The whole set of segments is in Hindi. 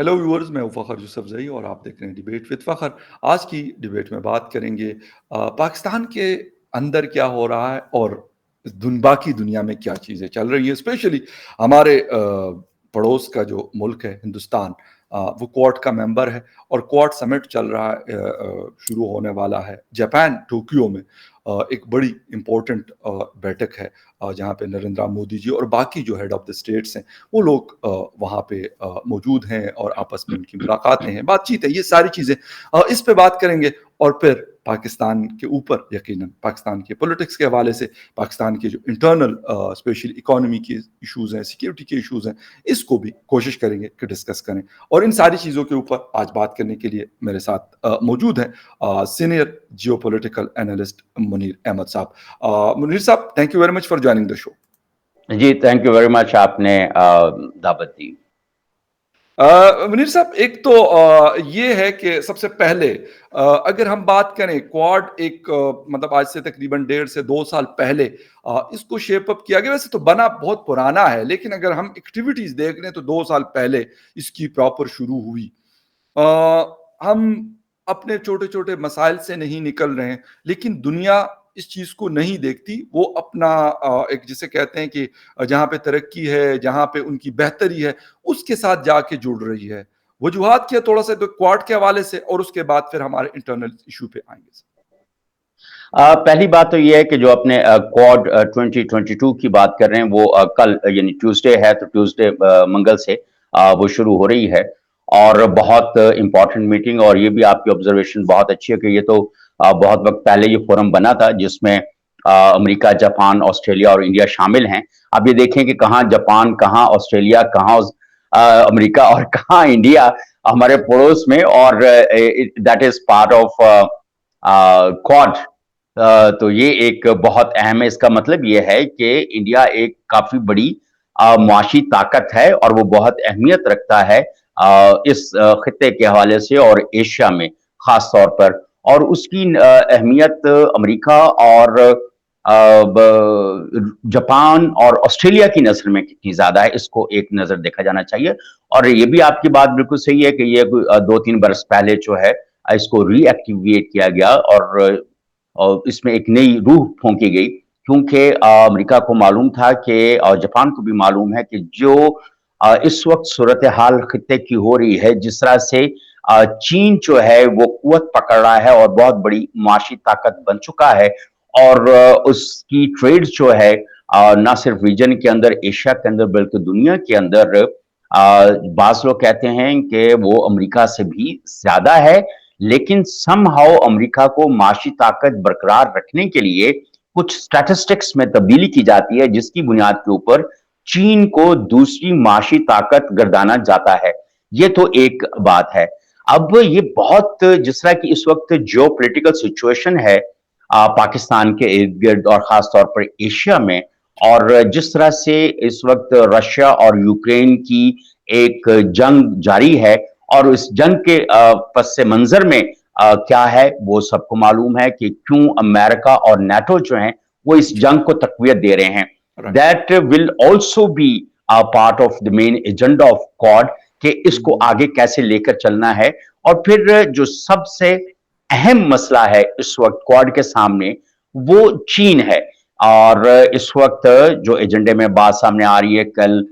हेलो व्यूअर्स, मैं हूं फ़खर यूसुफज़ई और आप देख रहे हैं डिबेट विद फ़खर। आज की डिबेट में बात करेंगे पाकिस्तान के अंदर क्या हो रहा है और बाकी दुनिया में क्या चीज़ें चल रही हैं। स्पेशली हमारे पड़ोस का जो मुल्क है हिंदुस्तान, वो क्वाड का मेंबर है और क्वाड समिट चल रहा है, शुरू होने वाला है जापान टोक्यो में। एक बड़ी इम्पोर्टेंट बैठक है जहाँ पे नरेंद्र मोदी जी और बाकी जो हेड ऑफ द स्टेट्स हैं वो लोग वहाँ पे मौजूद हैं और आपस में उनकी मुलाकातें हैं, बातचीत है, ये सारी चीज़ें इस पे बात करेंगे। और फिर पाकिस्तान के ऊपर यकीनन पाकिस्तान के पॉलिटिक्स के हवाले से पाकिस्तान के जो इंटरनल स्पेशली इकोनॉमी के इश्यूज़ हैं, सिक्योरिटी के इश्यूज़ हैं, इसको भी कोशिश करेंगे कि डिस्कस करें। और इन सारी चीज़ों के ऊपर आज बात करने के लिए मेरे साथ मौजूद हैं senior geopolitical analyst Munir Ahmed sahab. Munir sahab, thank you very much for joining the show. जी, थैंक यू वेरी मच, आपने दावत दी। मुनीर साहब, एक तो ये है कि सबसे पहले अगर हम बात करें क्वाड एक मतलब आज से तकरीबन 1.5 से 2 साल पहले इसको शेप अप किया गया। वैसे तो बना बहुत पुराना है, लेकिन अगर हम एक्टिविटीज देख लें तो 2 साल पहले इसकी प्रॉपर शुरू हुई। अ, हम अपने छोटे छोटे मसाइल से नहीं निकल रहे हैं, लेकिन दुनिया इस चीज को नहीं देखती। वो अपना एक जिसे कहते हैं कि जहां पे तरक्की है, जहां पे उनकी बेहतरी है, उसके साथ जाके जुड़ रही है। वजूहात किया थोड़ा सा तो क्वाड के हवाले से, और उसके बाद फिर हमारे इंटरनल इशू पे आएंगे। पहली बात तो ये है कि जो अपने क्वाड 2022 की बात कर रहे हैं, वो कल यानी ट्यूसडे है, तो ट्यूसडे मंगल से वो शुरू हो रही है। और बहुत इंपॉर्टेंट मीटिंग, और ये भी आपकी ऑब्जर्वेशन बहुत अच्छी है कि ये तो बहुत वक्त पहले ये फोरम बना था, जिसमें अमेरिका, जापान, ऑस्ट्रेलिया और इंडिया शामिल हैं। अब ये देखें कि कहाँ जापान, कहाँ ऑस्ट्रेलिया, कहाँ अमेरिका और कहाँ इंडिया हमारे पड़ोस में, और that is part of quad. तो ये एक बहुत अहम है। इसका मतलब ये है कि इंडिया एक काफी बड़ी मुआशी ताकत है और वो बहुत अहमियत रखता है इस खित्ते के हवाले से और एशिया में खास तौर पर। और उसकी अहमियत अमेरिका और जापान और ऑस्ट्रेलिया की नजर में कितनी ज्यादा है, इसको एक नजर देखा जाना चाहिए। और ये भी आपकी बात बिल्कुल सही है कि ये 2-3 बरस पहले जो है इसको रीएक्टिवेट किया गया, और इसमें एक नई रूह फूंकी गई, क्योंकि अमेरिका को मालूम था कि, और जापान को भी मालूम है कि जो इस वक्त सूरत हाल खित्ते की हो रही है, जिस तरह से चीन जो है वो कुवत पकड़ रहा है और बहुत बड़ी माशी ताकत बन चुका है, और उसकी ट्रेड जो है ना सिर्फ रीजन के अंदर, एशिया के अंदर, बल्कि दुनिया के अंदर बाज लोग कहते हैं कि वो अमेरिका से भी ज्यादा है। लेकिन समहाउ अमेरिका को माशी ताकत बरकरार रखने के लिए कुछ स्टैटिस्टिक्स में तब्दीली की जाती है, जिसकी बुनियाद के ऊपर चीन को दूसरी माशी ताकत गर्दाना जाता है। ये तो एक बात है। अब ये बहुत, जिस तरह की इस वक्त जियो पोलिटिकल सिचुएशन है पाकिस्तान के इर्द गिर्द और खास तौर पर एशिया में, और जिस तरह से इस वक्त रशिया और यूक्रेन की एक जंग जारी है, और इस जंग के पस मंजर में क्या है वो सबको मालूम है कि क्यों अमेरिका और नाटो जो है वो इस जंग को तकवीत दे रहे हैं। That will also be part of the main agenda of quad, कि इसको आगे कैसे लेकर चलना है। और फिर जो सबसे अहम मसला है इस वक्त क्वाड के सामने, वो चीन है। और इस वक्त जो एजेंडे में बात सामने आ रही है, कल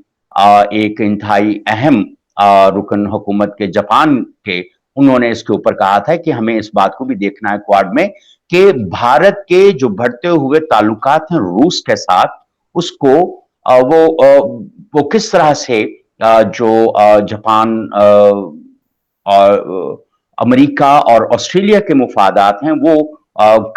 एक इंतहाई अहम रुकन हुकूमत के जापान के, उन्होंने इसके ऊपर कहा था कि हमें इस बात को भी देखना है क्वाड में कि भारत के जो बढ़ते हुए ताल्लुकात हैं रूस के साथ, उसको वो किस तरह से जो जापान और अमेरिका और ऑस्ट्रेलिया के मुफादात हैं, वो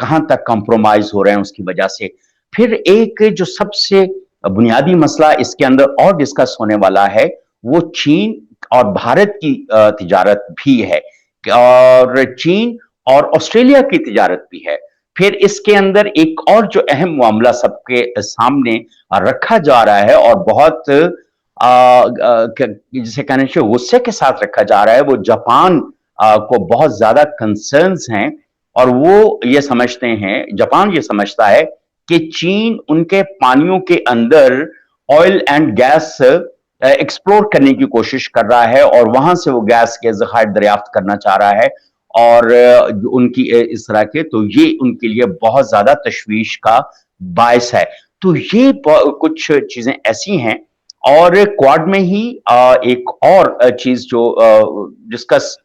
कहां तक कंप्रोमाइज हो रहे हैं उसकी वजह से। फिर एक जो सबसे बुनियादी मसला इसके अंदर और डिस्कस होने वाला है, वो चीन और भारत की तिजारत भी है, और चीन और ऑस्ट्रेलिया की तिजारत भी है। फिर इसके अंदर एक और जो अहम मामला सबके सामने रखा जा रहा है, और बहुत जिसे कहने से गुस्से के साथ रखा जा रहा है, वो जापान को बहुत ज्यादा कंसर्न्स हैं। और वो ये समझते हैं, जापान ये समझता है कि चीन उनके पानियों के अंदर ऑयल एंड गैस एक्सप्लोर करने की कोशिश कर रहा है और वहां से वो गैस के ज़खायर दरियाफ्त करना चाह रहा है और उनकी इस तरह के, तो ये उनके लिए बहुत ज्यादा तशवीश का बायस है। तो ये कुछ चीजें ऐसी हैं। और क्वाड में ही एक और चीज जो डिस्कस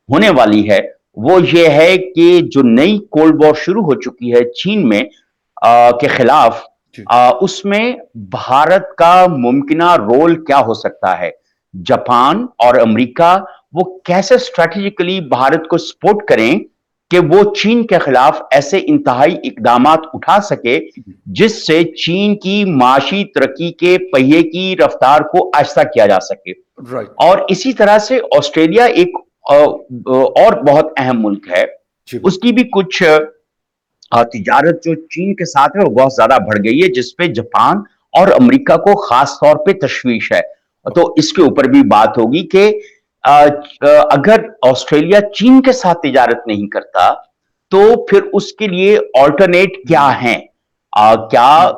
होने वाली है वो ये है कि जो नई कोल्ड वॉर शुरू हो चुकी है चीन में के खिलाफ, जी, उसमें भारत का मुमकिना रोल क्या हो सकता है। जापान और अमेरिका वो कैसे स्ट्रेटेजिकली भारत को सपोर्ट करें कि वो चीन के खिलाफ ऐसे इंतहाई इकदामात उठा सके जी, जिससे चीन की माशी तरक्की के पहिए की रफ्तार को आहिस्ता किया जा सके। राइट, और इसी तरह से ऑस्ट्रेलिया एक और बहुत अहम मुल्क है। जी, बिल्कुल, उसकी भी कुछ तिजारत जो चीन के साथ है वो बहुत ज्यादा बढ़ गई है, जिसपे जापान और अमेरिका को खास तौर पे तशवीश है। तो इसके ऊपर भी बात होगी कि अगर ऑस्ट्रेलिया चीन के साथ तिजारत नहीं करता तो फिर उसके लिए ऑल्टरनेट क्या हम्म, है। क्या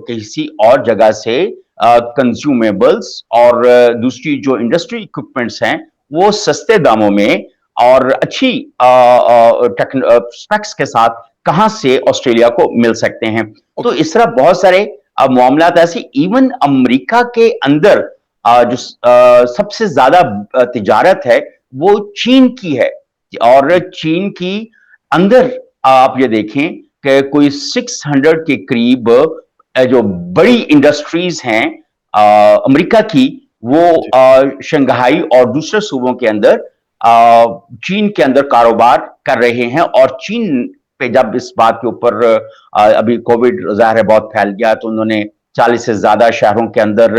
किसी और जगह से कंज्यूमेबल्स और दूसरी जो इंडस्ट्री इक्विपमेंट्स हैं वो सस्ते दामों में और अच्छी स्पेक्स के साथ कहां से ऑस्ट्रेलिया को मिल सकते हैं। तो ओके, इस तरह बहुत सारे मामलात ऐसे, इवन अमेरिका के अंदर जो सबसे ज्यादा तिजारत है वो चीन की है। और चीन की अंदर आप ये देखें कि कोई 600 के करीब जो बड़ी इंडस्ट्रीज हैं अमेरिका की, वो जी, शंघाई और दूसरे सूबों के अंदर चीन के अंदर कारोबार कर रहे हैं। और चीन पे जब इस बात के ऊपर अभी कोविड ज़ाहिर है बहुत फैल गया तो उन्होंने 40 से ज्यादा शहरों के अंदर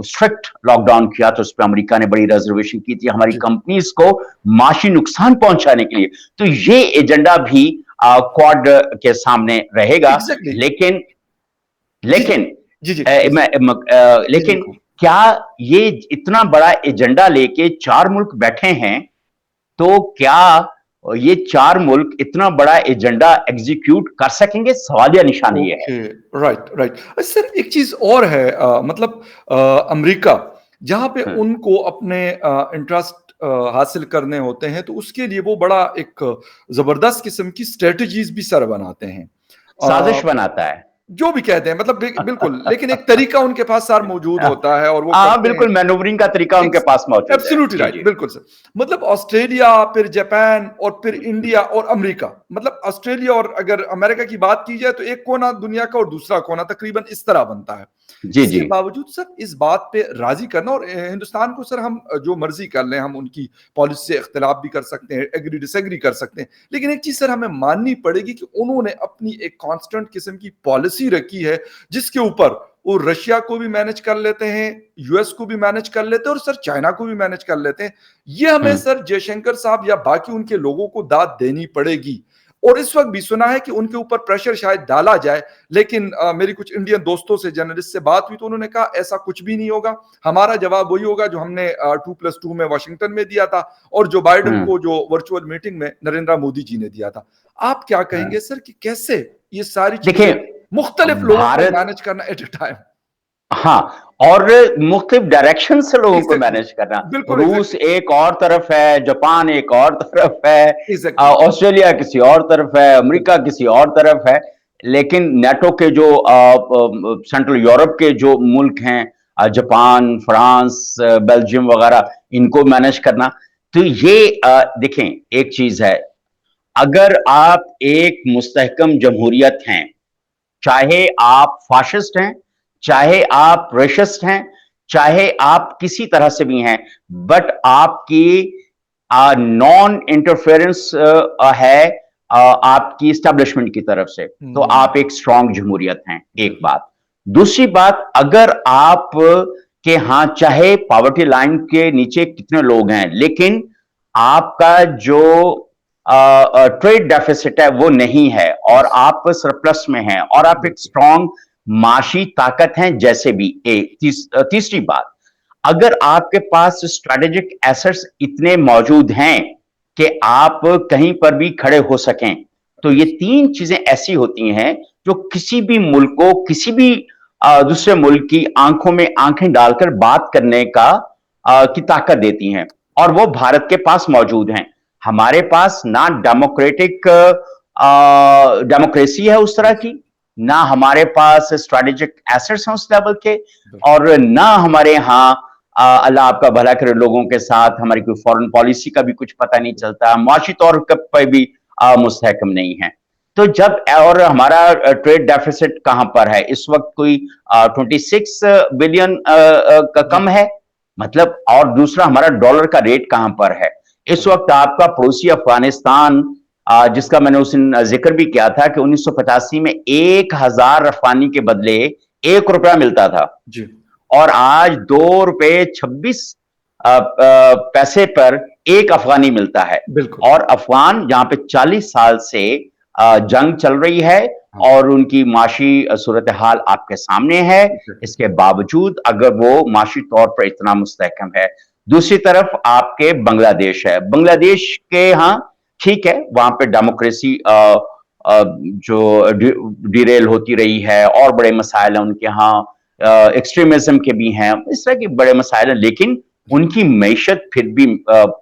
स्ट्रिक्ट लॉकडाउन किया, तो उस पर अमेरिका ने बड़ी रिजर्वेशन की थी हमारी जी, कंपनीज को माशी नुकसान पहुंचाने के लिए। तो ये एजेंडा भी क्वाड के सामने रहेगा। एग्जैक्टली, लेकिन जी, जी, लेकिन जी, जी, प्लीज, जी, लेकिन बिल्कुल, क्या ये इतना बड़ा एजेंडा लेके चार मुल्क बैठे हैं, तो क्या ये चार मुल्क इतना बड़ा एजेंडा एग्जीक्यूट कर सकेंगे? सवालिया निशान ये है। Okay, right, right. सर एक चीज और है, मतलब अमेरिका जहां पे हम्म, उनको अपने इंटरेस्ट हासिल करने होते हैं तो उसके लिए वो बड़ा एक जबरदस्त किस्म की स्ट्रेटजीज भी सर बनाते हैं। साजिश बनाता है। जो भी कहते हैं, मतलब बिल्कुल, लेकिन एक तरीका उनके पास सर मौजूद होता है और वो हाँ, करते हैं। बिल्कुल मैनूवरिंग का तरीका उनके पास मौजूद है। एब्सोल्युटली जी, राइट, जी। बिल्कुल सर। मतलब ऑस्ट्रेलिया, फिर जापान और फिर इंडिया और अमेरिका, मतलब ऑस्ट्रेलिया और अगर अमेरिका की बात की जाए तो एक कोना दुनिया का और दूसरा कोना तकरीबन इस तरह बनता है। जी, इसके जी। बावजूद सर इस बात पे राजी करना, और हिंदुस्तान को सर हम जो मर्जी कर लें, हम उनकी पॉलिसी से इख्तिलाफ भी कर सकते हैं, एग्री डिसएग्री कर सकते हैं, लेकिन एक चीज सर हमें माननी पड़ेगी कि उन्होंने अपनी एक कांस्टेंट किस्म की पॉलिसी रखी है जिसके ऊपर वो रशिया को भी मैनेज कर लेते हैं, यूएस को भी मैनेज कर लेते हैं और सर चाइना को भी मैनेज कर लेते हैं। ये हमें हम्म, सर जयशंकर साहब या बाकी उनके लोगों को दाद देनी पड़ेगी। और इस वक्त भी सुना है कि उनके ऊपर प्रेशर शायद डाला जाए, लेकिन मेरी कुछ इंडियन दोस्तों से, जर्नलिस्ट से बात हुई तो उन्होंने कहा ऐसा कुछ भी नहीं होगा। हमारा जवाब वही होगा जो हमने 2+2 में वाशिंगटन में दिया था और जो बाइडन हम्म, को जो वर्चुअल मीटिंग में नरेंद्र मोदी जी ने दिया था। आप क्या हम्म। कहेंगे सर कि कैसे ये सारी चीजें देखिए, मुख्तलिफ लोगों को भारत, मैनेज करना एट ए टाइम? हाँ, और मुख्तलिफ डायरेक्शन से लोगों को एग्जैक्टली, मैनेज करना। बिल्कुल रूस एग्जैक्टली, एक और तरफ है, जापान एक और तरफ है, एग्जैक्टली, ऑस्ट्रेलिया किसी और तरफ है, अमेरिका किसी और तरफ है। लेकिन नेटो के जो सेंट्रल यूरोप के जो मुल्क हैं, जापान, फ्रांस, बेल्जियम वगैरह, इनको मैनेज करना। तो ये देखें, एक चीज है, अगर आप एक मुस्तहकम जमहूरियत हैं, चाहे आप फाशिस्ट हैं, चाहे आप रेशिस्ट हैं, चाहे आप किसी तरह से भी हैं, बट आपकी नॉन इंटरफेरेंस है आपकी स्टैब्लिशमेंट की तरफ से, तो आप एक स्ट्रांग जमहूरियत हैं। एक बिल्कुल, बात। दूसरी बात, अगर आप के हाँ, चाहे पॉवर्टी लाइन के नीचे कितने लोग हैं, लेकिन आपका जो ट्रेड डेफिसिट है वो नहीं है और आप सरप्लस में हैं और आप एक बिल्कुल, स्ट्रांग माशी ताकत हैं, जैसे भी एक तीसरी बात, अगर आपके पास स्ट्रेटेजिक एसेट्स इतने मौजूद हैं कि आप कहीं पर भी खड़े हो सकें, तो ये तीन चीजें ऐसी होती हैं जो किसी भी मुल्क को, किसी भी दूसरे मुल्क की आंखों में आंखें डालकर बात करने की ताकत देती हैं, और वो भारत के पास मौजूद हैं। हमारे पास ना डेमोक्रेटिक डेमोक्रेसी है उस तरह की, ना हमारे पास स्ट्रेटेजिक एसेट्स हैं उस लेवल के, बिल्कुल। और ना हमारे यहाँ अल्लाह आपका भला करे लोगों के साथ हमारी कोई फॉरेन पॉलिसी का भी कुछ पता नहीं चलता, माशी तौर पर भी मुस्तहकम नहीं है। तो जब और हमारा ट्रेड डेफिसिट कहां पर है इस वक्त, कोई 26 बिलियन का जी, कम है, मतलब, और दूसरा हमारा डॉलर का रेट कहां पर है इस बिल्कुल। वक्त। आपका पड़ोसी अफगानिस्तान, जिसका मैंने उस दिन जिक्र भी किया था कि 1985 में 1000 अफगानी के बदले 1 रुपया मिलता था, जी, और आज 2 रुपए 26 पैसे पर एक अफगानी मिलता है। बिल्कुल। और अफगान जहां पे 40 साल से जंग चल रही है, हाँ, और उनकी माशी सूरत हाल आपके सामने है, एग्ज़ैक्टली। इसके बावजूद अगर वो माशी तौर पर इतना मुस्तहकम है। दूसरी तरफ आपके बांग्लादेश है, बांग्लादेश के यहाँ ठीक है, वहां पे डेमोक्रेसी जो डिरेल होती रही है, और बड़े मसाइल हैं उनके यहाँ, एक्सट्रीमिज्म के भी हैं, इस तरह के बड़े मसाइल हैं, लेकिन जी, उनकी मैशत फिर भी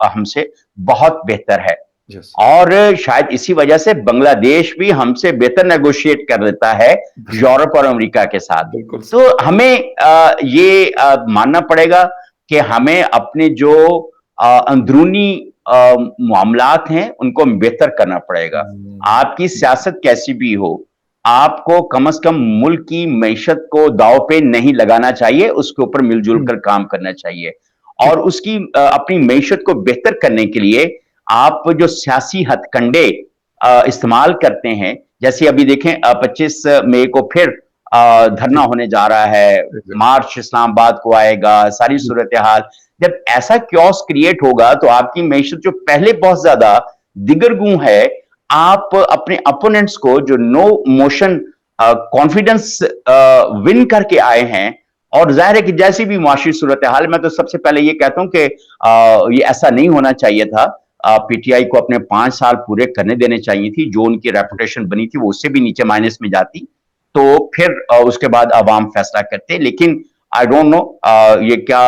हमसे बहुत बेहतर है। यस, और शायद इसी वजह से बांग्लादेश भी हमसे बेहतर नेगोशिएट कर लेता है यूरोप और अमेरिका के साथ। बिल्कुल सही। तो हमें ये मानना पड़ेगा कि हमें अपने जो अंदरूनी मामलात हैं उनको बेहतर करना पड़ेगा। आपकी सियासत कैसी भी हो, आपको कम से कम मुल्क की मईशत को दांव पे नहीं लगाना चाहिए, उसके ऊपर मिलजुल हुँ, कर काम करना चाहिए। जी, और उसकी अपनी मईशत को बेहतर करने के लिए आप जो सियासी हथकंडे इस्तेमाल करते हैं, जैसे अभी देखें 25 मई को फिर धरना जी, होने जा रहा है, एग्ज़ैक्टली। मार्च इस्लामाबाद को आएगा, सारी जी, सूरत हाल, जब ऐसा क्योस क्रिएट होगा तो आपकी मैशत जो पहले बहुत ज्यादा दिगरगू है, आप अपने अपोनेंट्स को जो नो मोशन कॉन्फिडेंस विन करके आए हैं, और जाहिर है कि जैसी भी मुआशी सूरत हाल, मैं तो सबसे पहले ये कहता हूं कि ये ऐसा नहीं होना चाहिए था। पीटीआई को अपने 5 साल पूरे करने देने चाहिए थी, जो उनकी रेपुटेशन बनी थी वो उससे भी नीचे माइनस में जाती, तो फिर उसके बाद अवाम फैसला करते। लेकिन आई डोंट नो ये क्या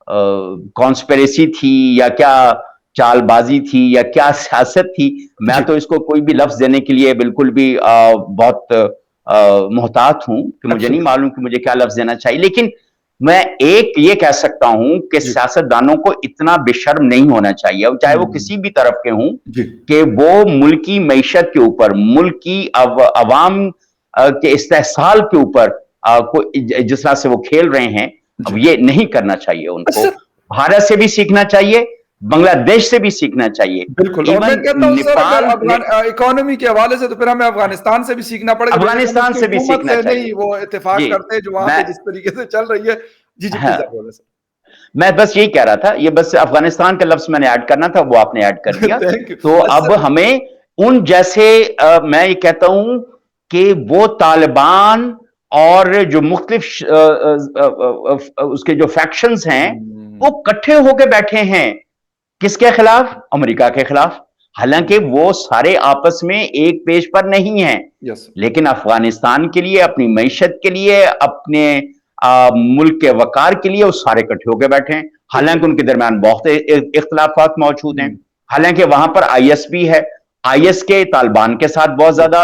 कॉन्स्पिरेसी थी, या क्या चालबाजी थी, या क्या सियासत थी। मैं जी, तो इसको कोई भी लफ्ज देने के लिए बिल्कुल भी बहुत मोहतात हूं कि मुझे नहीं एब्सोल्यूटली। मालूम कि मुझे क्या लफ्ज देना चाहिए। लेकिन मैं एक ये कह सकता हूं कि जी, सियासतदानों को इतना बेशर्म नहीं होना चाहिए, चाहे वो हुँ, किसी भी तरफ के हों, जी, कि वो मुल्क की मईशत के ऊपर, मुल्क की अवाम के इस्तेहसाल के ऊपर जिस तरह से वो खेल रहे हैं, अब जी। ये नहीं करना चाहिए उनको। अच्छा, भारत से भी सीखना चाहिए, बांग्लादेश से भी सीखना चाहिए, बिल्कुल। और मैं इवन कहता हूँ सर, अगर नेपाल ने, इकोनॉमी के हवाले से तो फिर हमें अफ़गानिस्तान से भी सीखना पड़ेगा, बेशक हम अफगानिस्तान उसकी से भी हुकूमत सीखना से नहीं चाहिए। वो इत्तेफ़ाक जी, करते जो वहाँ मैं पे जिस तरीके से चल रही है। जी, जी, प्लीज़ हाँ, आप बोलें सर। मैं बस यही कह रहा था, ये बस अफगानिस्तान का लफ्ज मैंने ऐड करना था, वो आपने ऐड कर दिया। Thank you. तो अब सर, हमें उन जैसे मैं ये कहता हूं कि वो तालिबान और जो मुख्तलिफ उसके जो फैक्शंस हैं, वो हुँ, इकट्ठे होके बैठे हैं, किसके खिलाफ? अमेरिका के खिलाफ। हालांकि वो सारे आपस में एक पेज पर नहीं हैं, यस, लेकिन अफगानिस्तान के लिए, अपनी मईशत के लिए, अपने मुल्क के वकार के लिए वो सारे इकट्ठे होकर बैठे हैं। हालांकि एग्ज़ैक्टली। उनके दरमियान बहुत इख्तलाफात मौजूद हैं, हुँ, हालांकि वहां पर आईएस भी है, आईएस के तालिबान के साथ बहुत जी, ज्यादा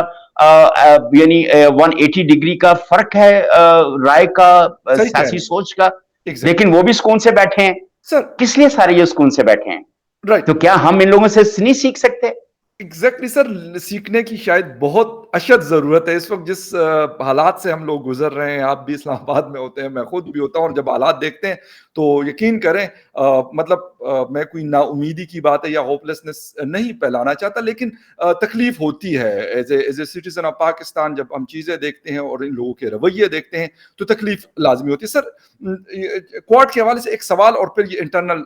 यानी 180 डिग्री का फर्क है राय का, सही कह सियासी रहे हैं। सोच का। एग्ज़ैक्टली। लेकिन वो भी सुकून से बैठे हैं। सर, किस लिए सारे ये सुकून से बैठे हैं? तो राइट। क्या हम इन लोगों से नहीं सीख सकते? एग्जैक्टली सर, सीखने की शायद बहुत अशद ज़रूरत है इस वक्त जिस हालात से हम लोग गुजर रहे हैं। आप भी इस्लामाबाद में होते हैं, मैं खुद भी होता हूँ, और जब हालात देखते हैं तो यकीन करें, मतलब मैं कोई नाउमीदी की बात है या होपलेसनेस नहीं फैलाना चाहता, लेकिन तकलीफ होती है as a citizen of Pakistan. जब हम चीज़ें देखते हैं और इन लोगों के रवैये देखते हैं तो तकलीफ लाजमी होती है। सर, क्वाड के हवाले से एक सवाल, और फिर ये इंटरनल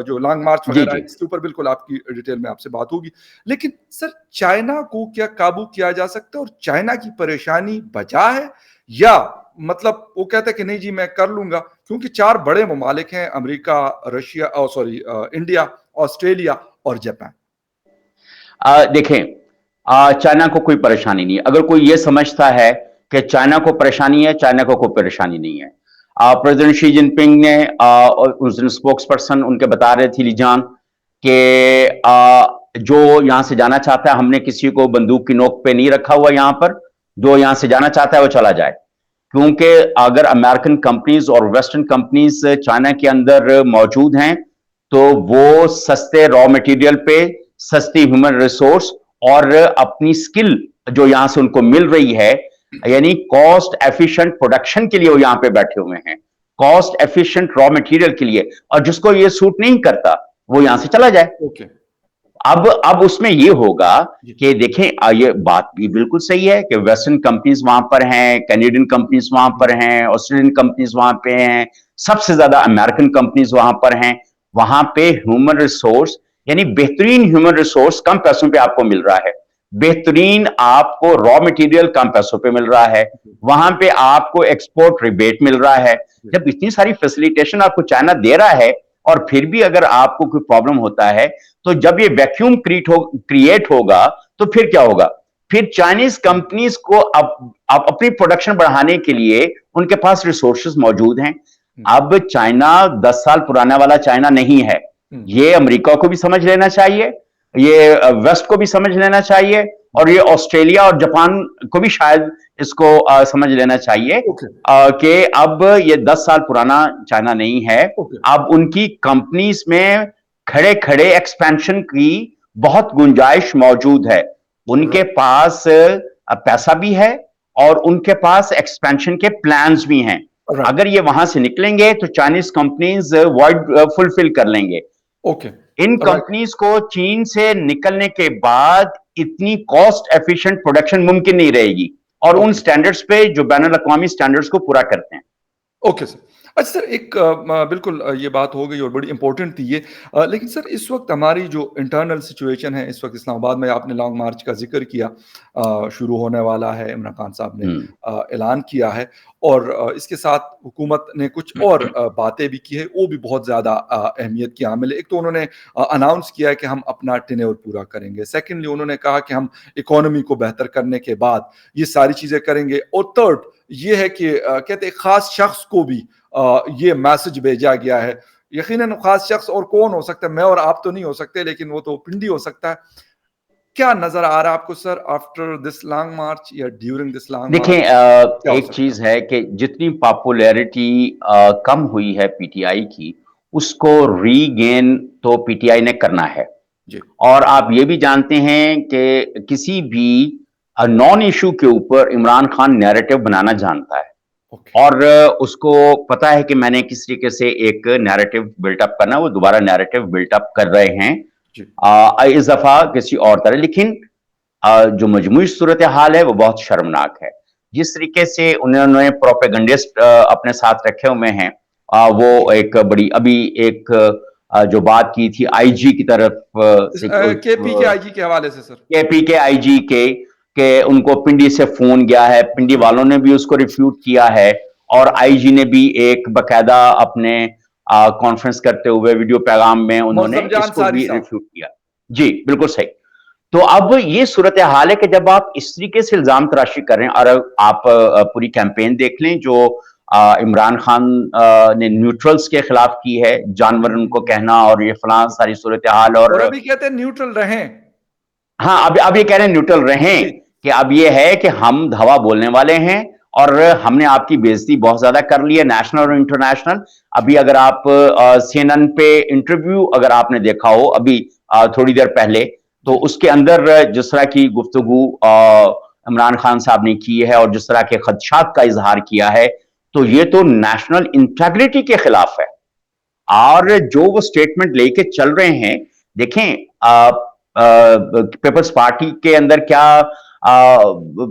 जो लॉन्ग मार्च जी, वगैरह है जी। इसके ऊपर बिल्कुल आपकी डिटेल में आपसे बात होगी। लेकिन सर, चाइना को क्या काबू किया जा सकता है, और चाइना की परेशानी बचा है, या मतलब वो कहता है कि नहीं जी मैं कर लूंगा? क्योंकि 4 बड़े ममालिक हैं, America, Russia, sorry, India, Australia और जापान। देखें, चाइना को कोई परेशानी नहीं है। अगर कोई ये समझता है कि चाइना को परेशानी है, चाइना को कोई परेशानी नहीं है। प्रेसिडेंट शी जिनपिंग ने उस दिन स्पोक्स पर्सन उनके बता रहे थे लीजान कि जो यहां से जाना चाहता है, हमने किसी को बंदूक की नोक पे नहीं रखा हुआ यहां पर, जो यहां से जाना चाहता है वो चला जाए। क्योंकि अगर अमेरिकन कंपनीज और वेस्टर्न कंपनीज चाइना के अंदर मौजूद हैं तो वो सस्ते रॉ मटेरियल पे, सस्ती ह्यूमन रिसोर्स और अपनी स्किल जो यहां से उनको मिल रही है, यानी कॉस्ट एफिशिएंट प्रोडक्शन के लिए वो यहां पे बैठे हुए हैं, कॉस्ट एफिशिएंट रॉ मटेरियल के लिए, और जिसको ये सूट नहीं करता वो यहां से चला जाए। ओके। अब उसमें ये होगा जी। कि देखें, ये बात भी बिल्कुल सही है कि वेस्टर्न कंपनीज वहां पर हैं, कैनेडियन कंपनीज वहां पर हैं, ऑस्ट्रेलियन कंपनीज वहां पे हैं, सबसे ज्यादा अमेरिकन कंपनीज वहां पर हैं। वहां पे ह्यूमन रिसोर्स, यानी बेहतरीन ह्यूमन रिसोर्स कम पैसों पे आपको मिल रहा है, बेहतरीन आपको रॉ मटेरियल कम पैसों पे मिल रहा है, वहां पे आपको एक्सपोर्ट रिबेट मिल रहा है। जब इतनी सारी फैसिलिटेशन आपको चाइना दे रहा है और फिर भी अगर आपको कोई प्रॉब्लम होता है, तो जब ये वैक्यूम क्रिएट होगा तो फिर क्या होगा? फिर चाइनीज कंपनीज को अब अपनी प्रोडक्शन बढ़ाने के लिए उनके पास रिसोर्सेज मौजूद हैं। अब चाइना 10 साल पुराना वाला चाइना नहीं है, ये अमेरिका को भी समझ लेना चाहिए, ये वेस्ट को भी समझ लेना चाहिए, और ये ऑस्ट्रेलिया और जापान को भी शायद इसको समझ लेना चाहिए कि अब ये 10 साल पुराना चाइना नहीं है। अब उनकी कंपनीज में खड़े खड़े एक्सपेंशन की बहुत गुंजाइश मौजूद है, उनके पास पैसा भी है और उनके पास एक्सपेंशन के प्लान्स भी हैं। अगर ये वहां से निकलेंगे तो चाइनीज कंपनीज वॉइड फुलफिल कर लेंगे। इन कंपनीज को चीन से निकलने के बाद इतनी कॉस्ट एफिशिएंट प्रोडक्शन मुमकिन नहीं रहेगी, और उन स्टैंडर्ड्स पे जो बैनुल अक़वामी स्टैंडर्ड्स को पूरा करते हैं। Okay sir. अच्छा सर, एक बिल्कुल ये बात हो गई और बड़ी इंपॉर्टेंट थी ये, लेकिन सर इस वक्त हमारी जो इंटरनल सिचुएशन है इस वक्त इस्लामाबाद में, आपने लॉन्ग मार्च का जिक्र किया, शुरू होने वाला है, इमरान खान साहब ने ऐलान किया है, और इसके साथ हुकूमत ने कुछ और बातें भी की है, वो भी बहुत ज़्यादा अहमियत की हामिल है। एक तो उन्होंने अनाउंस किया है कि हम अपना टेन्योर पूरा करेंगे, सेकेंडली उन्होंने कहा कि हम इकोनॉमी को बेहतर करने के बाद ये सारी चीज़ें करेंगे, और थर्ड ये है कि कहते हैं खास शख्स को भी ये मैसेज भेजा गया है। यकीनन खास शख्स और कौन हो सकता है, मैं और आप तो नहीं हो सकते, लेकिन वो तो पिंडी हो सकता है। क्या नजर आ रहा है आपको सर आफ्टर दिस लॉन्ग मार्च या ड्यूरिंग दिस लॉन्ग मार्च? देखें, एक चीज है कि जितनी पॉपुलैरिटी कम हुई है पीटीआई की, उसको रीगेन तो पीटीआई ने करना है। और आप ये भी जानते हैं कि किसी भी नॉन इशू के ऊपर इमरान खान नैरेटिव बनाना जानता है, और उसको पता है कि मैंने किस तरीके से एक नैरेटिव बिल्टअप करना, वो दोबारा नैरेटिव बिल्टअप कर रहे हैं इस दफा किसी और तरह। लेकिन जो मजमूई सूरत हाल है वो बहुत शर्मनाक है। जिस तरीके से उन्होंने प्रोपेगेंडिस्ट अपने साथ रखे हुए हैं, वो एक बड़ी अभी एक जो बात की थी आईजी की तरफ, केपी के आईजी के हवाले से सर, केपी के आईजी के उनको पिंडी से फोन गया है, पिंडी वालों ने भी उसको रिफ्यूट किया है, और आईजी ने भी एक बकायदा अपने कॉन्फ्रेंस करते हुए वीडियो पैगाम में उन्होंने इसको भी रिफ्यूट किया। जी बिल्कुल सही। तो अब ये सूरत हाल है कि जब आप इस तरीके से इल्जाम तराशी कर रहे हैं, और आप पूरी कैंपेन देख लें जो इमरान खान ने न्यूट्रल्स के खिलाफ की है, जानवर उनको कहना और ये फलां सारी सूरत हाल, और अभी कहते हैं न्यूट्रल रहें। हाँ, अब ये कह रहे हैं न्यूट्रल रहें, कि अब ये है कि हम धवा बोलने वाले हैं और हमने आपकी बेइज्जती बहुत ज्यादा कर ली है, नेशनल और इंटरनेशनल। अभी अगर आप CNN पे इंटरव्यू अगर आपने देखा हो अभी थोड़ी देर पहले, तो उसके अंदर जिस तरह की गुफ्तगू इमरान खान साहब ने की है और जिस तरह के खदशात का इजहार किया है, तो ये तो नेशनल इंटेग्रिटी के खिलाफ है। और जो वो स्टेटमेंट लेके चल रहे हैं, देखें पीपल्स पार्टी के अंदर क्या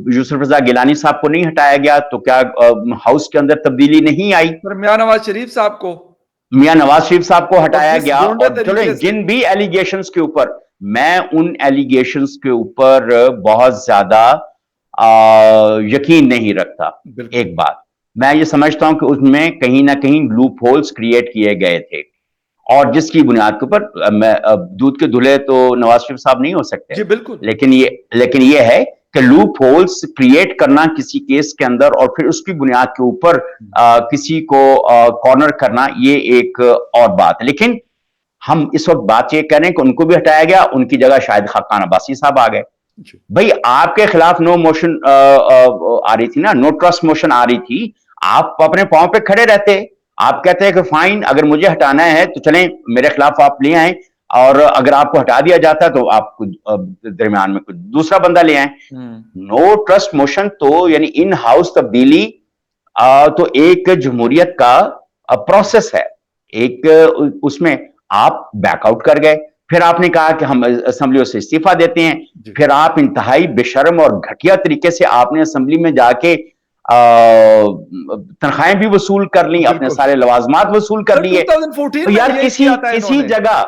यूसुफ रजा गिलानी साहब को नहीं हटाया गया, तो क्या हाउस के अंदर तब्दीली नहीं आई? मियां नवाज शरीफ साहब को हटाया गया। और चलो, जिन भी एलिगेशंस के ऊपर, मैं उन एलिगेशंस के ऊपर बहुत ज्यादा यकीन नहीं रखता। एक बात मैं ये समझता हूं कि उसमें कहीं ना कहीं लूप होल्स क्रिएट किए गए थे, और जिसकी बुनियाद के ऊपर दूध के दूल्हे तो नवाज शरीफ साहब नहीं हो सकते। जी बिल्कुल। लेकिन ये है कि लूप होल्स क्रिएट करना किसी केस के अंदर और फिर उसकी बुनियाद के ऊपर किसी को कॉर्नर करना, ये एक और बात है। लेकिन हम इस वक्त बात ये कह रहे हैं कि उनको भी हटाया गया, उनकी जगह शायद खाकान अब्बासी साहब आ गए। भाई आपके खिलाफ नो मोशन आ रही थी ना, नो ट्रस्ट मोशन आ रही थी, आप अपने पांव पे खड़े रहते, आप कहते हैं कि फाइन, अगर मुझे हटाना है तो चलें मेरे खिलाफ आप ले आए, और अगर आपको हटा दिया जाता है तो आप कुछ दरमियान में कुछ दूसरा बंदा ले आए। नो ट्रस्ट मोशन तो यानी इन हाउस तब्दीली तो एक जमहूरियत का प्रोसेस है, एक उसमें आप बैकआउट कर गए, फिर आपने कहा कि हम असेंबलियों से इस्तीफा देते हैं, फिर आप इंतहाई बेशर्म और घटिया तरीके से आपने असेंबली में जाके तनख्वाहें भी वसूल कर ली, अपने सारे लवाजमात वसूल कर लिए। तो यार किसी जगह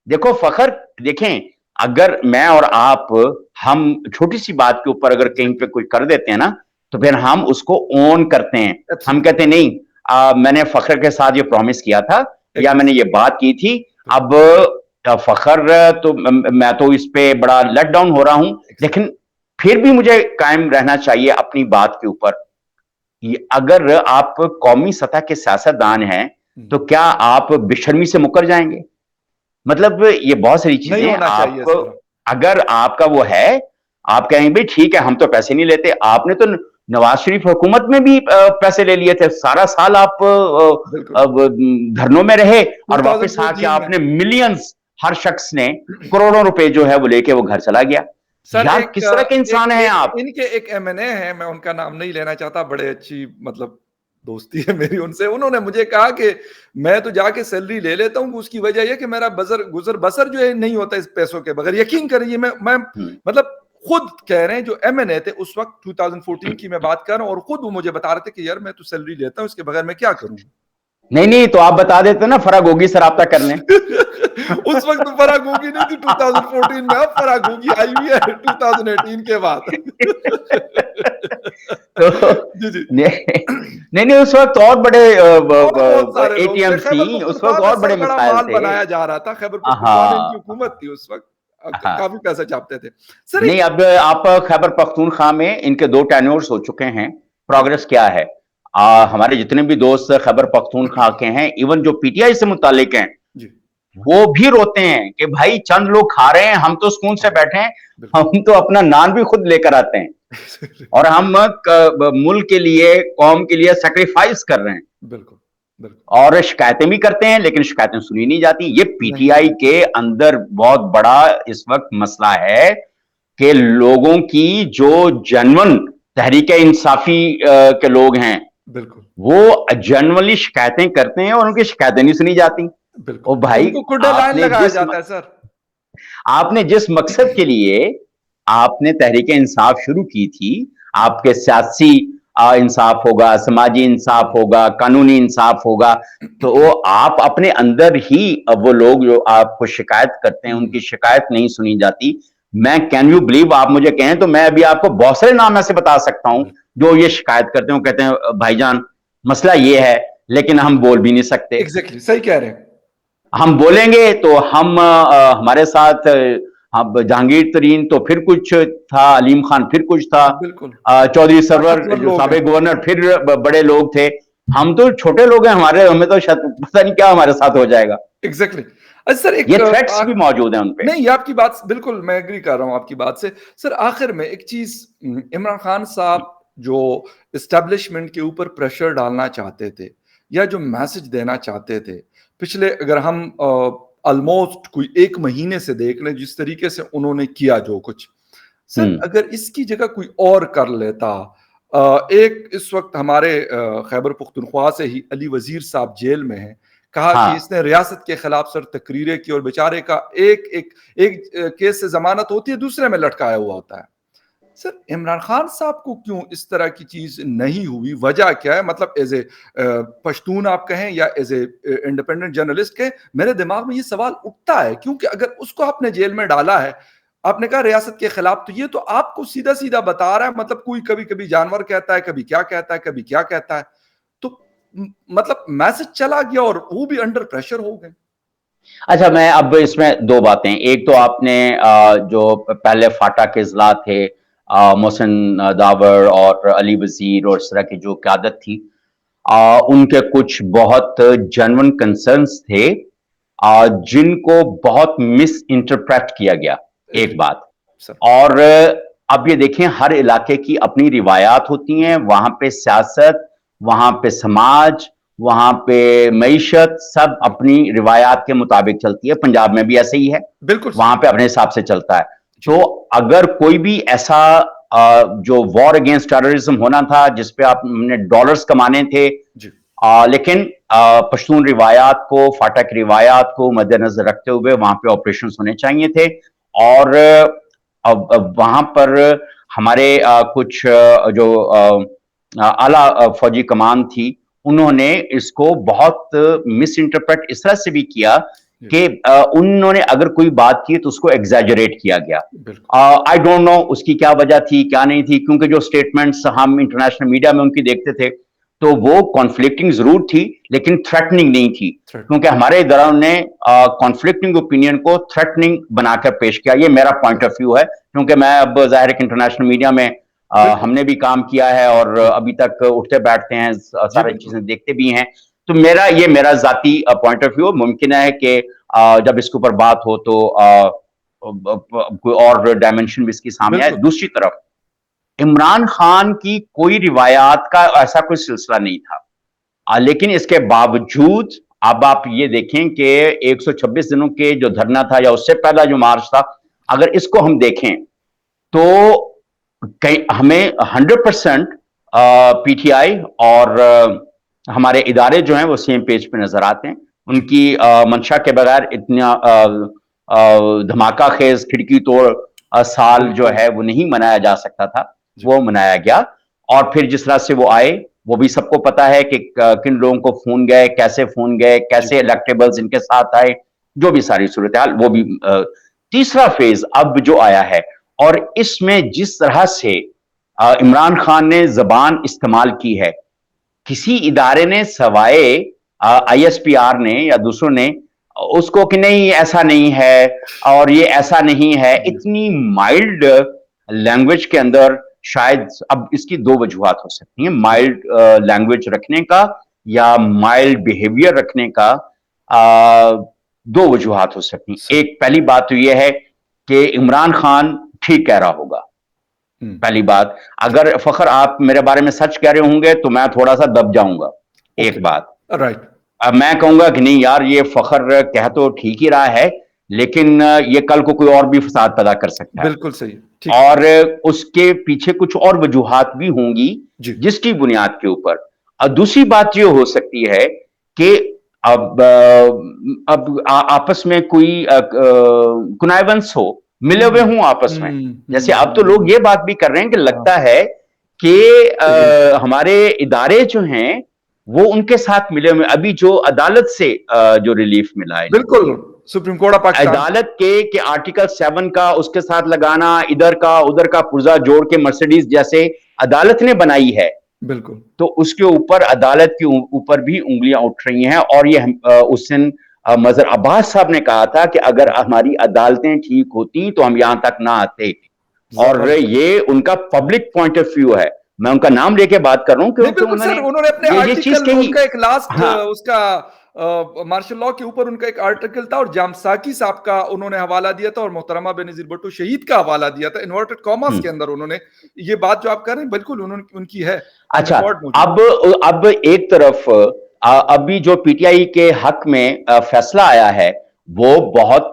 देखो फखर, देखें अगर मैं और आप हम छोटी सी बात के ऊपर अगर कहीं पे कोई कर देते हैं ना, तो फिर हम उसको ओन करते हैं, हम कहते हैं नहीं मैंने फखर के साथ ये प्रॉमिस किया था या मैंने ये बात की थी। अब फखर तो मैं तो इस पे बड़ा लेट डाउन हो रहा हूं, लेकिन फिर भी मुझे कायम रहना चाहिए अपनी बात के ऊपर। अगर आप कौमी सतह के सियासतदान हैं तो क्या आप बेशर्मी से मुकर जाएंगे? मतलब ये बहुत सारी चीजें आप, अगर आपका वो है, आप कहेंगे भाई ठीक है हम तो पैसे नहीं लेते, आपने तो नवाज शरीफ हुकूमत में भी पैसे ले लिए थे, सारा साल आप धरनों में रहे और वापस आके आपने मिलियंस, हर शख्स ने करोड़ों रुपए जो है वो लेके वो घर चला गया। सर यार किस तरह के इंसान हैं आप? इनके एक एमएनए हैं, मैं उनका नाम नहीं लेना चाहता, बड़े अच्छी मतलब दोस्ती है मेरी उनसे, उन्होंने मुझे कहा कि मैं तो जाके सैलरी ले लेता हूँ, उसकी वजह यह कि मेरा गुजर बसर जो है नहीं होता इस पैसों के बगैर। यकीन करिए मैं मतलब खुद कह रहे हैं, जो एमएनए थे उस वक्त 2014 की मैं बात कर रहा हूँ, और खुद वो मुझे बता रहे थे कि यार मैं तो सैलरी लेता हूँ, इसके बगैर मैं क्या करूँ। नहीं तो आप बता देते ना फराग होगी सर आपका कर लें। उस वक्त तो फराग होगी नहीं थी 2014 में, अब फराग होगी आई हुई है 2018 के बाद। तो जी नहीं उस वक्त और बड़े एटीएम थी, उस वक्त और बड़े मसाइल थे, बनाया जा रहा था, खैबर पख्तूनख्वा की हुकूमत थी उस वक्त, काफी पैसा छापते थे सर। नहीं अब आप खैबर पख्तूनख्वा में इनके 2 टेन्योर्स हो चुके हैं, प्रोग्रेस क्या है? हमारे जितने भी दोस्त खैबर पख्तूनख्वा के हैं, इवन जो पीटीआई से मुतालिक हैं, वो भी रोते हैं कि भाई चंद लोग खा रहे हैं, हम तो सुकून से बैठे हैं, हम तो अपना नान भी खुद लेकर आते हैं और हम मुल्क के लिए, कौम के लिए सैक्रिफाइस कर रहे हैं। बिल्कुल और शिकायतें भी करते हैं, लेकिन शिकायतें सुनी नहीं जाती। ये पीटीआई के अंदर बहुत बड़ा इस वक्त मसला है कि लोगों की जो जेन्युइन तहरीक इंसाफी के लोग हैं, बिल्कुल वो जेन्युइनली शिकायतें करते हैं और उनकी शिकायतें नहीं सुनी जाती। बिल्कुल भाई आपने जिस मकसद के लिए आपने तहरीक इंसाफ शुरू की थी, आपके सियासी इंसाफ होगा, समाजी इंसाफ होगा, कानूनी इंसाफ होगा, तो वो आप अपने अंदर ही वो लोग जो आपको शिकायत करते हैं उनकी शिकायत नहीं सुनी जाती। मैं कैन यू बिलीव, आप मुझे कहें तो मैं अभी आपको बहुत सारे नाम ऐसे बता सकता हूं जो ये शिकायत करते हैं, कहते हैं भाईजान मसला ये है लेकिन हम बोल भी नहीं सकते। एग्जैक्टली सही कह रहे हैं, हम बोलेंगे तो हम हमारे साथ जहांगीर तरीन तो फिर कुछ था, अलीम खान फिर कुछ था, चौधरी सरवर जो साबिक गवर्नर फिर बड़े लोग थे, हम तो छोटे लोग हैं, हमें तो पता नहीं क्या हमारे साथ हो जाएगा। एग्जैक्टली सर, ये थ्रेट्स भी मौजूद हैं उन पे। नहीं, आपकी बात बिल्कुल मैं एग्री कर रहा हूं आपकी बात से। सर आखिर में एक चीज, इमरान खान साहब जो एस्टेब्लिशमेंट के ऊपर प्रेशर डालना चाहते थे या जो मैसेज देना चाहते थे, पिछले अगर हम ऑलमोस्ट कोई 1 महीने से देख लें जिस तरीके से उन्होंने किया जो कुछ, सर अगर इसकी जगह कोई और कर लेता, एक इस वक्त हमारे खैबर पख्तूनख्वा से ही अली वजीर साहब जेल में हैं, कहा कि इसने रियासत के खिलाफ सर तकरीरें की और बेचारे का एक केस से जमानत होती है, दूसरे में लटकाया हुआ होता है। सर इमरान खान साहब को क्यों इस तरह की चीज नहीं हुई, वजह क्या है? मतलब एज ए पश्तून आप कहें या एज ए इंडिपेंडेंट जर्नलिस्ट कहें, मेरे दिमाग में ये सवाल उठता है, क्योंकि अगर उसको आपने जेल में डाला है, आपने कहा रियासत के खिलाफ, तो ये तो आपको सीधा सीधा बता रहा है, मतलब कोई कभी कभी जानवर कहता है, कभी क्या कहता है, कभी क्या कहता है, तो मतलब मैसेज चला गया और वो भी अंडर प्रेशर हो गए। अच्छा, मैं अब इसमें 2 बातें, एक तो आपने जो पहले फाटा के इजला थे मोहसिन दावर और अली वजीर और इस तरह की जो क़यादत थी, उनके कुछ बहुत जेन्युइन कंसर्न्स थे, जिनको बहुत मिस इंटरप्रेट किया गया, एक बात। सर और अब ये देखें, हर इलाके की अपनी रिवायात होती हैं, वहां पे सियासत, वहां पे समाज, वहां पे मईशत, सब अपनी रिवायात के मुताबिक चलती है। पंजाब में भी ऐसे ही है, बिल्कुल वहां पे अपने हिसाब से चलता है। जी तो अगर कोई भी ऐसा जो वॉर अगेंस्ट टेररिज्म होना था, जिसपे आपने डॉलर्स कमाने थे, जी लेकिन पश्तून रिवायात को, फाटक रिवायात को मद्देनजर रखते हुए वहां पे ऑपरेशन होने चाहिए थे। और अब वहां पर हमारे कुछ जो आला फौजी कमान थी, उन्होंने इसको बहुत मिस इंटरप्रेट इस तरह से भी किया जी कि उन्होंने अगर कोई बात की तो उसको एग्जैजरेट किया गया। बिल्कुल आई डोंट नो उसकी क्या वजह थी, क्या नहीं थी, क्योंकि जो स्टेटमेंट्स हम इंटरनेशनल मीडिया में उनकी देखते थे, तो वो कॉन्फ्लिक्टिंग जरूर थी, लेकिन थ्रेटनिंग नहीं थी, थ्रेट क्योंकि हमारे इदारों ने कॉन्फ्लिक्टिंग ओपिनियन को थ्रेटनिंग बनाकर पेश किया। ये मेरा पॉइंट ऑफ व्यू है, क्योंकि मैं अब जाहिर है कि इंटरनेशनल मीडिया में बिल्कुल हमने भी काम किया है और जी अभी तक उठते बैठते हैं, जी सारी बिल्कुल चीजें देखते भी हैं। तो मेरा जाती पॉइंट ऑफ व्यू, मुमकिन है कि जब इसके ऊपर बात हो तो कोई और डायमेंशन भी इसकी सामने आए। बिल्कुल दूसरी तरफ इमरान खान की कोई रिवायात का ऐसा कोई सिलसिला नहीं था, लेकिन इसके बावजूद अब आप ये देखें कि 126 दिनों के जो धरना था या उससे पहला जो मार्च था, अगर इसको हम देखें तो हमें 100% पीटीआई और हमारे इदारे जो हैं वो सेम पेज पे नजर आते हैं। जी उनकी मंशा के बगैर इतना धमाका खेज खिड़की तोड़ साल जो बिल्कुल है वो नहीं मनाया जा सकता था, जी वो मनाया गया। और फिर जिस तरह से वो आए, वो भी सबको पता है कि किन लोगों को फोन गए, जी कैसे इलेक्टेबल्स इनके साथ आए, जो भी सारी सूरत हाल, वो भी तीसरा फेज अब जो आया है, और इसमें जिस तरह से इमरान खान ने जबान इस्तेमाल की है, किसी इदारे ने सवाए आईएसपीआर ने या दूसरों ने उसको कि नहीं ऐसा नहीं है और ये ऐसा नहीं है, जी इतनी माइल्ड लैंग्वेज के अंदर, शायद अब इसकी दो वजूहत हो सकती हैं, जी माइल्ड लैंग्वेज रखने का या माइल्ड बिहेवियर रखने का। दो वजूहत हो सकती हैं। सर एक पहली बात तो यह है कि इमरान खान ठीक कह रहा होगा, पहली बात। जी अगर फखर आप मेरे बारे में सच कह रहे होंगे तो मैं थोड़ा सा दब जाऊंगा, ओके एक बात। राइट अब मैं कहूंगा कि नहीं यार, ये फखर कह तो ठीक ही रहा है, लेकिन ये कल को कोई और भी फसाद पैदा कर सकता है, बिल्कुल सही ठीक और उसके पीछे कुछ और वजूहात भी होंगी, जी जिसकी बुनियाद के ऊपर। और दूसरी बात ये हो सकती है कि अब आपस में कोई कुनाइवेंस हो, मिले हुए हों आपस में। जैसे अब तो लोग ये बात भी कर रहे हैं कि लगता है कि हमारे इदारे जो हैं वो उनके साथ मिले हुए। अभी जो अदालत से जो रिलीफ मिला है इनको, बिल्कुल सुप्रीम कोर्ट ऑफ पाकिस्तान अदालत के आर्टिकल 7 का उसके साथ लगाना, इधर का उधर का पुर्जा जोड़ के मर्सिडीज जैसे अदालत ने बनाई है, बिल्कुल तो उसके ऊपर अदालत के ऊपर भी उंगलियां उठ रही हैं। और ये उस दिन मजहर अब्बास साहब ने कहा था कि अगर हमारी अदालतें ठीक होती तो हम यहां तक ना आते, और जबरदस्त ये उनका पब्लिक पॉइंट ऑफ व्यू है। मैं उनका नाम लेके बात कर रहा हूं नहीं क्योंकि बिल्कुल सर उन्होंने अपने ये चीज आर्टिकल कही। उनका एक लास्ट हाँ, उसका मार्शल लॉ के ऊपर उनका एक आर्टिकल था और जामसाकी साहब का उन्होंने हवाला दिया था और मोहतरमा बेनजीर भुट्टो शहीद का हवाला दिया था इन्वर्टेड कॉमर्स के अंदर उन्होंने ये बात जो आप कर रहे हैं बिल्कुल उन्होंने उनकी है अच्छा। रिकॉर्ड मौजूद अब एक तरफ अभी जो पीटीआई के हक में फैसला आया है, वो बहुत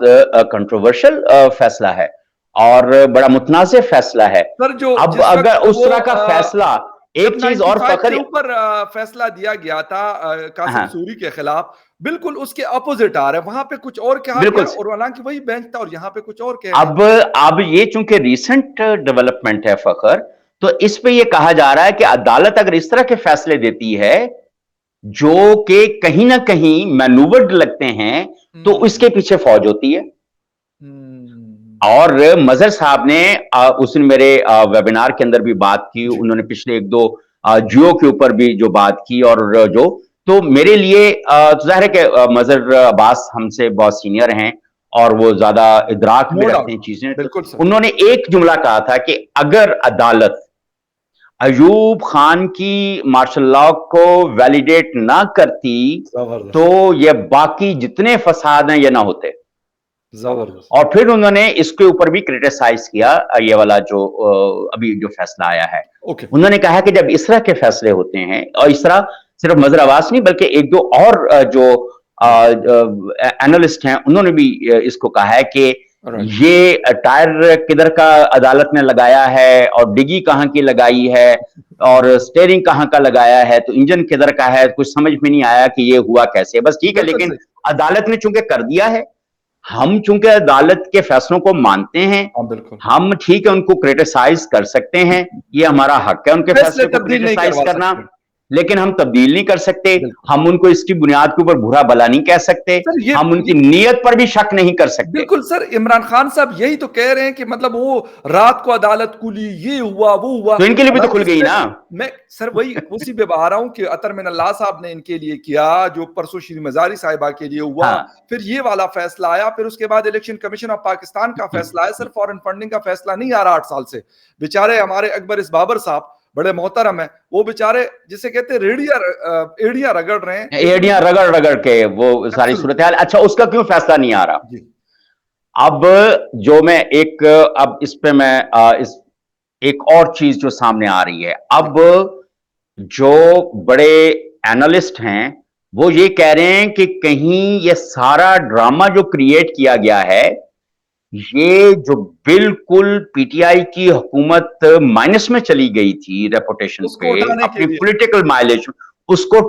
कंट्रोवर्शियल फैसला है और बड़ा मुतनाज़ फैसला है। सर जो अब जिस अगर वक्त उस वो तरह का फैसला, जब एक चीज और 95 के फखर, ऊपर फैसला दिया गया था कासिम हाँ, सूरी के खिलाफ बिल्कुल उसके अपोजिट आ रहा है वहां पे कुछ और कहा गया बिल्कुल। और हालांकि वही बेंच था और यहाँ पे कुछ और कह रहे हैं अब ये चूंकि रीसेंट डेवलपमेंट है फखर, तो इस पे ये कहा जा रहा है कि अदालत अगर इस तरह के फैसले देती है जो कि कहीं ना कहीं मैनूवर्ड लगते हैं, तो इसके पीछे फौज होती है। हम्म, और मजहर साहब ने उस दिन मेरे वेबिनार के अंदर भी बात की, जी उन्होंने पिछले एक दो जियो के ऊपर भी जो बात की, और जो तो मेरे लिए जाहिर है कि मजहर अब्बास हमसे बहुत सीनियर हैं और वो ज्यादा इदराक में नो रखते हैं डाउट, चीजें, तो बिल्कुल सर। उन्होंने एक जुमला कहा था कि अगर अदालत अयूब खान की मार्शल लॉ को वैलिडेट ना करती तो जबरदस्त, ये बाकी जितने फसाद हैं ये ना होते। जबरदस्त। और फिर उन्होंने इसके ऊपर भी क्रिटिसाइज किया ये वाला जो अभी जो फैसला आया है। ओके, उन्होंने कहा कि जब इस तरह के फैसले होते हैं, और इस तरह सिर्फ मजहर अब्बास नहीं बल्कि एक दो और जो एनालिस्ट हैं उन्होंने भी इसको कहा है कि राइट, ये टायर किधर का अदालत ने लगाया है और डिगी कहाँ की लगाई है और स्टेयरिंग कहाँ का लगाया है, तो इंजन किधर का है, कुछ समझ में नहीं आया कि ये हुआ कैसे। बस ठीक है, बिल्कुल लेकिन सही। अदालत ने चूंकि कर दिया है, हम चूंकि अदालत के फैसलों को मानते हैं, हाँ, बिल्कुल। हम ठीक है उनको क्रिटिसाइज कर सकते हैं, ये हमारा हक है उनके फैसले फैसले को तब्दील नहीं क्रिटिसाइज करवा करना, सकते। लेकिन हम तब्दील नहीं कर सकते। बिल्कुल। हम उनको इसकी बुनियाद के ऊपर बुरा भला नहीं कह सकते, सर हम उनकी ये नीयत पर भी शक नहीं कर सकते। बिल्कुल सर, इमरान खान साहब यही तो कह रहे हैं कि मतलब वो रात को अदालत खुली, ये हुआ, वो हुआ। तो इनके लिए भी तो खुल हालाँकि गई ना। मैं सर वही उसी पे आ रहा हूँ कि अतर मिनल्लाह साहब ने इनके लिए किया, जो परसों श्री मज़ारी साहिबा के लिए हुआ, हाँ। फिर ये वाला फैसला आया, फिर उसके बाद इलेक्शन कमीशन ऑफ पाकिस्तान का फैसला आया। सर फॉरेन फंडिंग का फैसला नहीं आ रहा 8 साल से। बेचारे हमारे अकबर इस बाबर साहब बड़े मोहतरम हैं, वो बेचारे जिसे कहते हैं एड़ियाँ रगड़ रहे हैं। लेकिन एड़ियां रगड़ रगड़ के वो सारी एब्सोल्यूटली सूरत हाल। अच्छा, उसका क्यों फैसला नहीं आ रहा? जी, अब जो मैं एक अब इस पे मैं इस एक और चीज जो सामने आ रही है, जी, अब जो बड़े एनालिस्ट हैं वो ये कह रहे हैं कि कहीं ये सारा ड्रामा जो क्रिएट किया गया है, ये जो बिल्कुल पीटीआई की हुकूमत माइनस में चली गई थी रेपुटेशन उसको पे, उठाने के अपनी लिए। पॉलिटिकल माइलेज उसको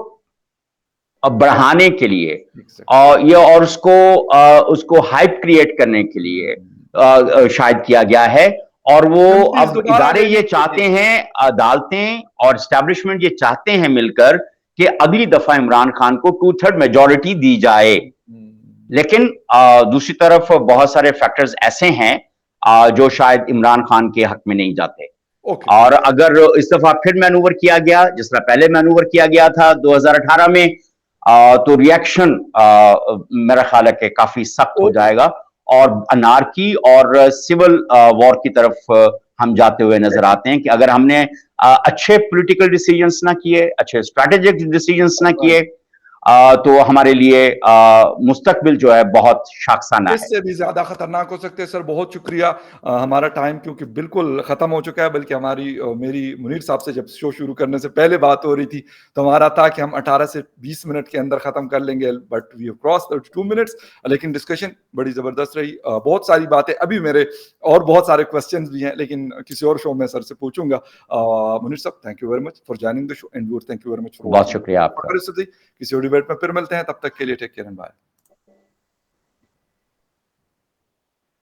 बढ़ाने के लिए, एग्ज़ैक्टली। और ये और उसको हाइप क्रिएट करने के लिए शायद किया गया है। और वो एमपीज़ अब दोबारा इदारे लेने ये के लिए। चाहते हैं, अदालतें और एस्टैब्लिशमेंट ये चाहते हैं मिलकर कि अगली दफा इमरान खान को 2/3 मेजॉरिटी दी जाए। हुँ, लेकिन दूसरी तरफ बहुत सारे फैक्टर्स ऐसे हैं जो शायद इमरान खान के हक में नहीं जाते। ओके, और अगर इस दफा फिर मैनूवर किया गया जिस तरह पहले मैनूवर किया गया था 2018 में, तो रिएक्शन मेरा ख्याल है कि काफी सख्त हो ओके। जाएगा और अनारकी और सिविल वॉर की तरफ हम जाते हुए नजर आते हैं कि अगर हमने अच्छे पॉलिटिकल डिसीजंस ना किए, अच्छे स्ट्रैटेजिक डिसीजंस ना राइट। किए, तो हमारे लिए मुस्तकबिल जो है बहुत शाखसाना है। इससे भी ज़्यादा खतरनाक हो सकते हैं। सर बहुत शुक्रिया। हमारा टाइम क्योंकि बिल्कुल ख़त्म हो चुका है, बल्कि मेरी मुनीर साहब से जब शो शुरू करने से पहले बात हो रही थी, तो हमारा था कि हम 18 से 20 मिनट के अंदर ख़त्म कर लेंगे, but we have crossed the 2 minutes. लेकिन डिस्कशन बड़ी ज़बरदस्त रही। बहुत सारी बातें अभी मेरे और बहुत सारे क्वेश्चन्स भी हैं, लेकिन किसी और शो में सर से पूछूँगा। Munir sahab, thank you very much for joining the show and viewers, thank you very much for बहुत वाचिंग। शुक्रिया आपका। किसी और डिबेट में फिर मिलते हैं, तब तक के लिए टेक केयर एंड बाय।